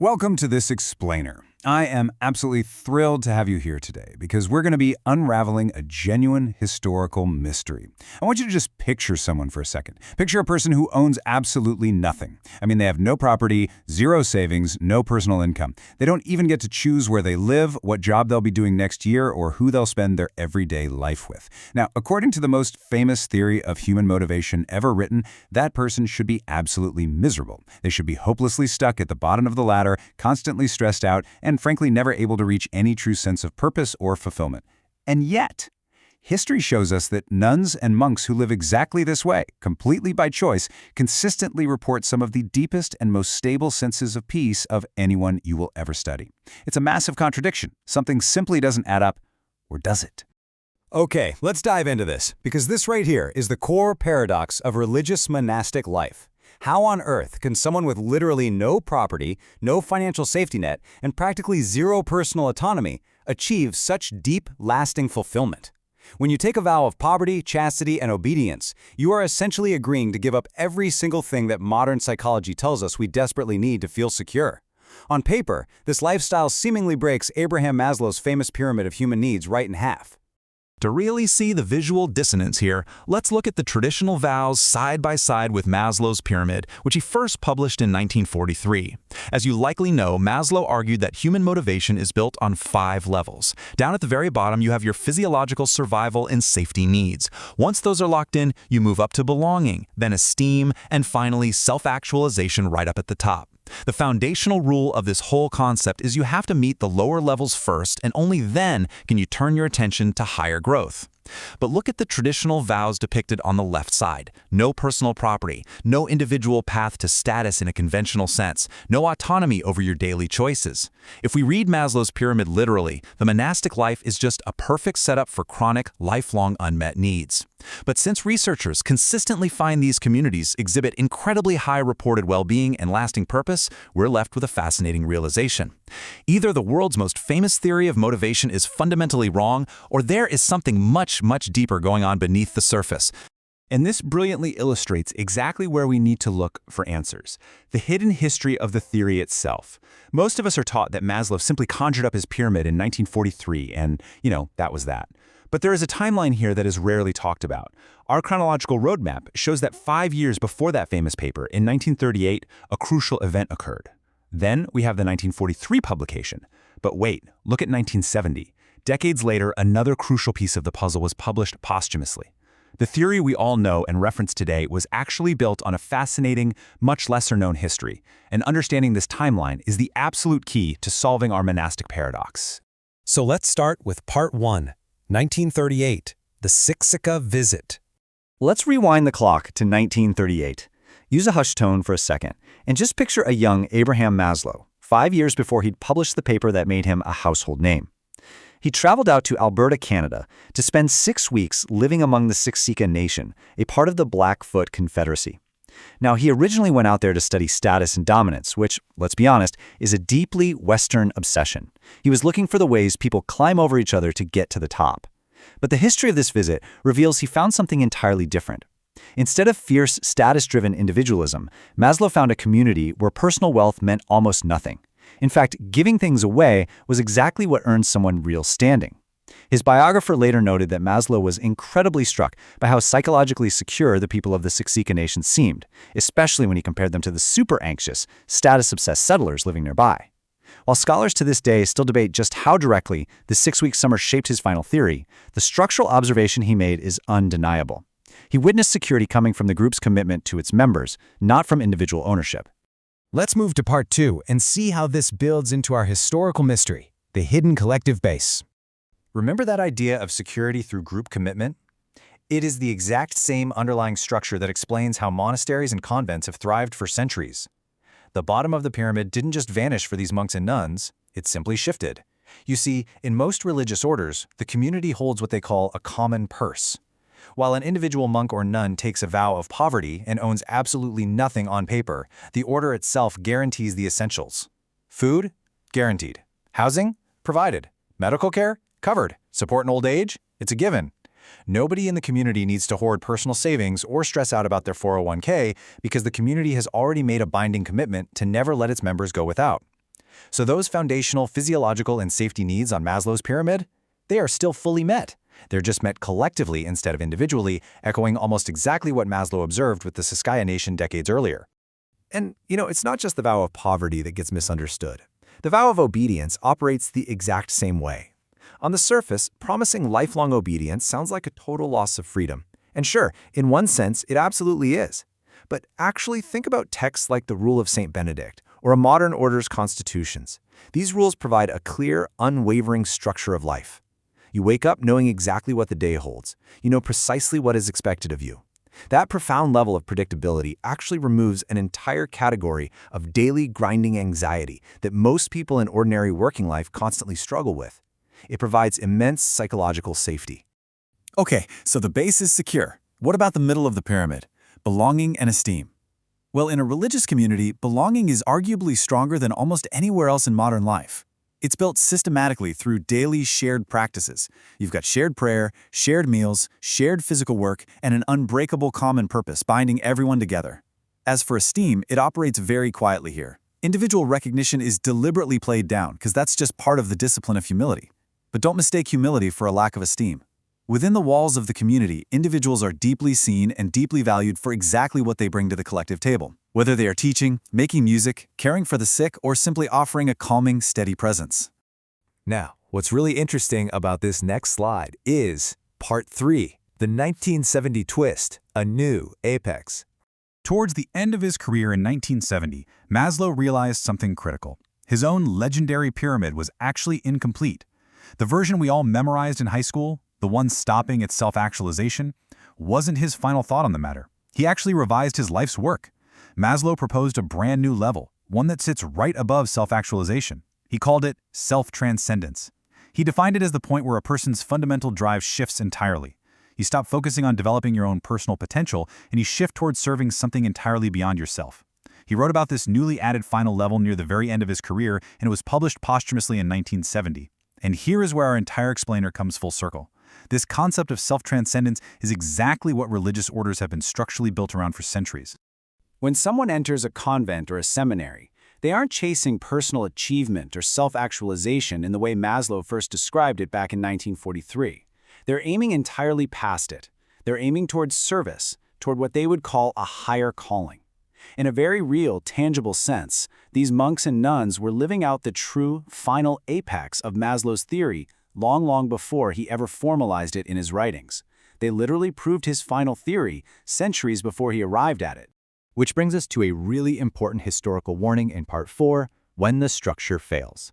Welcome to this explainer. I am absolutely thrilled to have you here today because we're going to be unraveling a genuine historical mystery. I want you to just picture someone for a second. Picture a person who owns absolutely nothing. I mean, they have no property, zero savings, no personal income. They don't even get to choose where they live, what job they'll be doing next year, or who they'll spend their everyday life with. Now, according to the most famous theory of human motivation ever written, that person should be absolutely miserable. They should be hopelessly stuck at the bottom of the ladder, constantly stressed out, and frankly never able to reach any true sense of purpose or fulfillment. And yet, history shows us that nuns and monks who live exactly this way, completely by choice, consistently report some of the deepest and most stable senses of peace of anyone you will ever study. It's a massive contradiction. Something simply doesn't add up, or does it? Okay, let's dive into this, because this right here is the core paradox of religious monastic life. How on earth can someone with literally no property, no financial safety net, and practically zero personal autonomy achieve such deep, lasting fulfillment? When you take a vow of poverty, chastity, and obedience, you are essentially agreeing to give up every single thing that modern psychology tells us we desperately need to feel secure. On paper, this lifestyle seemingly breaks Abraham Maslow's famous pyramid of human needs right in half. To really see the visual dissonance here, let's look at the traditional vows side by side with Maslow's pyramid, which he first published in 1943. As you likely know, Maslow argued that human motivation is built on 5 levels. Down at the very bottom, you have your physiological survival and safety needs. Once those are locked in, you move up to belonging, then esteem, and finally self-actualization right up at the top. The foundational rule of this whole concept is you have to meet the lower levels first, and only then can you turn your attention to higher growth. But look at the traditional vows depicted on the left side. No personal property, no individual path to status in a conventional sense, no autonomy over your daily choices. If we read Maslow's pyramid literally, the monastic life is just a perfect setup for chronic, lifelong unmet needs. But since researchers consistently find these communities exhibit incredibly high reported well-being and lasting purpose, we're left with a fascinating realization. Either the world's most famous theory of motivation is fundamentally wrong, or there is something much deeper going on beneath the surface. And this brilliantly illustrates exactly where we need to look for answers: the hidden history of the theory itself. Most of us are taught that Maslow simply conjured up his pyramid in 1943 and, that was that. But there is a timeline here that is rarely talked about. Our chronological roadmap shows that 5 years before that famous paper, in 1938, a crucial event occurred. Then we have the 1943 publication. But wait, look at 1970. Decades later, another crucial piece of the puzzle was published posthumously. The theory we all know and reference today was actually built on a fascinating, much lesser-known history, and understanding this timeline is the absolute key to solving our monastic paradox. So let's start with Part 1, 1938, the Siksika visit. Let's rewind the clock to 1938. Use a hushed tone for a second, and just picture a young Abraham Maslow, 5 years before he'd published the paper that made him a household name. He traveled out to Alberta, Canada, to spend 6 weeks living among the Siksika nation, a part of the Blackfoot Confederacy. Now, he originally went out there to study status and dominance, which, let's be honest, is a deeply Western obsession. He was looking for the ways people climb over each other to get to the top. But the history of this visit reveals he found something entirely different. Instead of fierce, status-driven individualism, Maslow found a community where personal wealth meant almost nothing. In fact, giving things away was exactly what earned someone real standing. His biographer later noted that Maslow was incredibly struck by how psychologically secure the people of the Siksika nation seemed, especially when he compared them to the super-anxious, status-obsessed settlers living nearby. While scholars to this day still debate just how directly the 6-week summer shaped his final theory, the structural observation he made is undeniable. He witnessed security coming from the group's commitment to its members, not from individual ownership. Let's move to Part 2 and see how this builds into our historical mystery, the hidden collective base. Remember that idea of security through group commitment? It is the exact same underlying structure that explains how monasteries and convents have thrived for centuries. The bottom of the pyramid didn't just vanish for these monks and nuns, it simply shifted. You see, in most religious orders, the community holds what they call a common purse. While an individual monk or nun takes a vow of poverty and owns absolutely nothing on paper, the order itself guarantees the essentials. Food? Guaranteed. Housing? Provided. Medical care? Covered. Support in old age? It's a given. Nobody in the community needs to hoard personal savings or stress out about their 401k because the community has already made a binding commitment to never let its members go without. So those foundational physiological and safety needs on Maslow's pyramid, they are still fully met. They're just met collectively instead of individually, echoing almost exactly what Maslow observed with the Siksika nation decades earlier. And, it's not just the vow of poverty that gets misunderstood. The vow of obedience operates the exact same way. On the surface, promising lifelong obedience sounds like a total loss of freedom. And sure, in one sense, it absolutely is. But actually think about texts like the Rule of St. Benedict or a modern order's constitutions. These rules provide a clear, unwavering structure of life. You wake up knowing exactly what the day holds. You know precisely what is expected of you. That profound level of predictability actually removes an entire category of daily grinding anxiety that most people in ordinary working life constantly struggle with. It provides immense psychological safety. Okay, so the base is secure. What about the middle of the pyramid? Belonging and esteem. Well, in a religious community, belonging is arguably stronger than almost anywhere else in modern life. It's built systematically through daily shared practices. You've got shared prayer, shared meals, shared physical work, and an unbreakable common purpose binding everyone together. As for esteem, it operates very quietly here. Individual recognition is deliberately played down because that's just part of the discipline of humility. But don't mistake humility for a lack of esteem. Within the walls of the community, individuals are deeply seen and deeply valued for exactly what they bring to the collective table. Whether they are teaching, making music, caring for the sick, or simply offering a calming, steady presence. Now, what's really interesting about this next slide is Part 3, the 1970 twist, a new apex. Towards the end of his career in 1970, Maslow realized something critical. His own legendary pyramid was actually incomplete. The version we all memorized in high school, the one stopping at self-actualization, wasn't his final thought on the matter. He actually revised his life's work. Maslow proposed a brand new level, one that sits right above self-actualization. He called it self-transcendence. He defined it as the point where a person's fundamental drive shifts entirely. You stop focusing on developing your own personal potential, and you shift towards serving something entirely beyond yourself. He wrote about this newly added final level near the very end of his career, and it was published posthumously in 1970. And here is where our entire explainer comes full circle. This concept of self-transcendence is exactly what religious orders have been structurally built around for centuries. When someone enters a convent or a seminary, they aren't chasing personal achievement or self-actualization in the way Maslow first described it back in 1943. They're aiming entirely past it. They're aiming towards service, toward what they would call a higher calling. In a very real, tangible sense, these monks and nuns were living out the true, final apex of Maslow's theory long before he ever formalized it in his writings. They literally proved his final theory centuries before he arrived at it. Which brings us to a really important historical warning in Part 4, when the structure fails.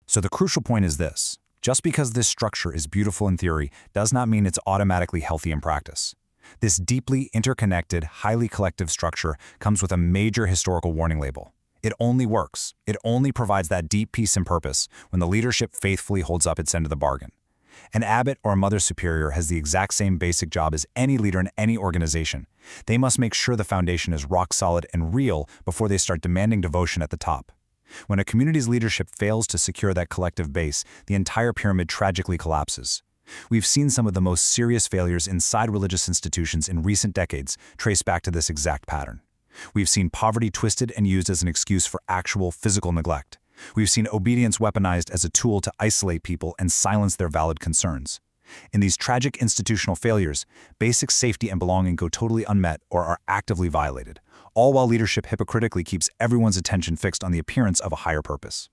So the crucial point is this. Just because this structure is beautiful in theory does not mean it's automatically healthy in practice. This deeply interconnected, highly collective structure comes with a major historical warning label. It only works. It only provides that deep peace and purpose when the leadership faithfully holds up its end of the bargain. An abbot or a mother superior has the exact same basic job as any leader in any organization. They must make sure the foundation is rock solid and real before they start demanding devotion at the top. When a community's leadership fails to secure that collective base, the entire pyramid tragically collapses. We've seen some of the most serious failures inside religious institutions in recent decades trace back to this exact pattern. We've seen poverty twisted and used as an excuse for actual physical neglect. We've seen obedience weaponized as a tool to isolate people and silence their valid concerns. In these tragic institutional failures, basic safety and belonging go totally unmet or are actively violated, all while leadership hypocritically keeps everyone's attention fixed on the appearance of a higher purpose.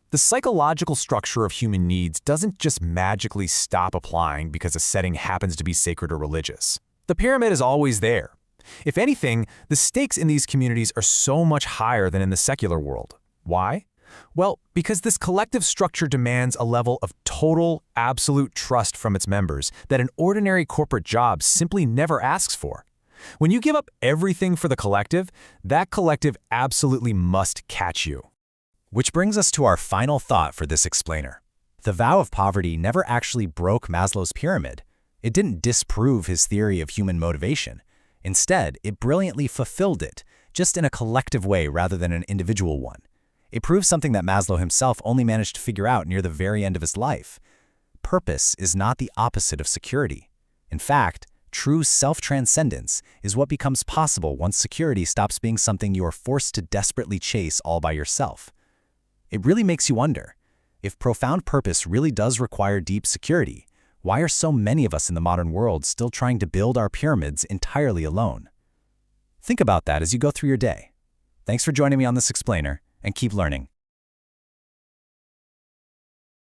The psychological structure of human needs doesn't just magically stop applying because a setting happens to be sacred or religious. The pyramid is always there. If anything, the stakes in these communities are so much higher than in the secular world. Why? Well, because this collective structure demands a level of total, absolute trust from its members that an ordinary corporate job simply never asks for. When you give up everything for the collective, that collective absolutely must catch you. Which brings us to our final thought for this explainer. The vow of poverty never actually broke Maslow's pyramid. It didn't disprove his theory of human motivation. Instead, it brilliantly fulfilled it, just in a collective way rather than an individual one. It proves something that Maslow himself only managed to figure out near the very end of his life. Purpose is not the opposite of security. In fact, true self-transcendence is what becomes possible once security stops being something you are forced to desperately chase all by yourself. It really makes you wonder, if profound purpose really does require deep security, why are so many of us in the modern world still trying to build our pyramids entirely alone? Think about that as you go through your day. Thanks for joining me on this explainer, and keep learning.